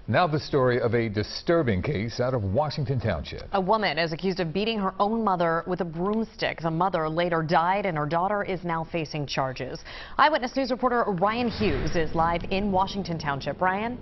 Now the story of a disturbing case out of Washington Township. A woman is accused of beating her own mother with a broomstick. The mother later died and her daughter is now facing charges. Eyewitness News reporter Ryan Hughes is live in Washington Township. Ryan?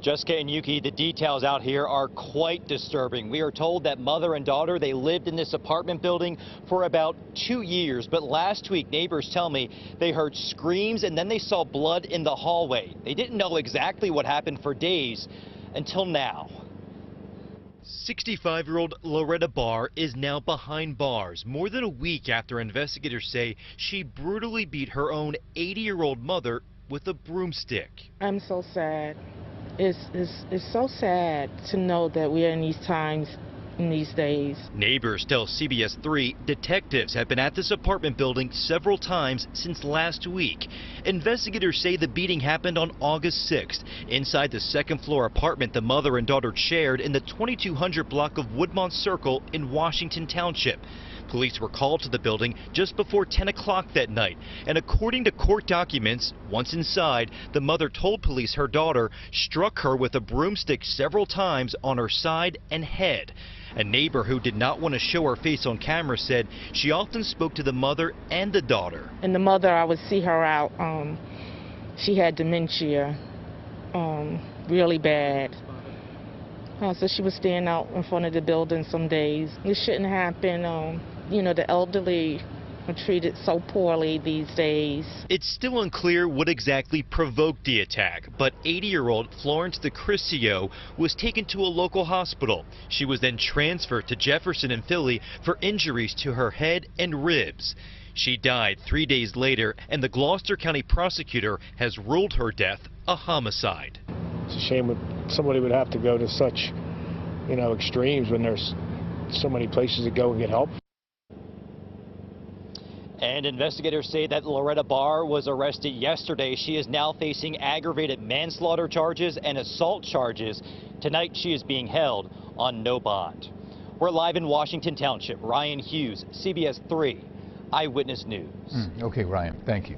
Jessica and Yuki, the details out here are quite disturbing. We are told that mother and daughter, they lived in this apartment building for about 2 years. But last week, neighbors tell me they heard screams and then they saw blood in the hallway. They didn't know exactly what happened for days until now. 65-year-old Loretta Barr is now behind bars more than a week after investigators say she brutally beat her own 80-year-old mother with a broomstick. I'm so sad. It's so sad to know that we're in these times, in these days. Neighbors tell CBS 3 detectives have been at this apartment building several times since last week. Investigators say the beating happened on August 6th inside the second-floor apartment the mother and daughter shared in the 2200 block of Woodmont Circle in Washington Township. Police were called to the building just before 10 o'clock that night, and according to court documents, once inside, the mother told police her daughter struck her with a broomstick several times on her side and head. A neighbor who did not want to show her face on camera said she often spoke to the mother and the daughter. And the mother, I would see her out. She had dementia, really bad. So she was staying out in front of the building some days. This shouldn't happen. You know, the elderly are treated so poorly these days. It's still unclear what exactly provoked the attack, but 80-year-old Florence DeCrisio was taken to a local hospital. She was then transferred to Jefferson in Philly for injuries to her head and ribs. She died 3 days later, and the Gloucester County prosecutor has ruled her death a homicide. It's a shame that somebody would have to go to such, extremes when there's so many places to go and get help. And investigators say that Loretta Barr was arrested yesterday. She is now facing aggravated manslaughter charges and assault charges. Tonight, she is being held on no bond. We're live in Washington Township. Ryan Hughes, CBS 3 Eyewitness News. Okay, Ryan, thank you.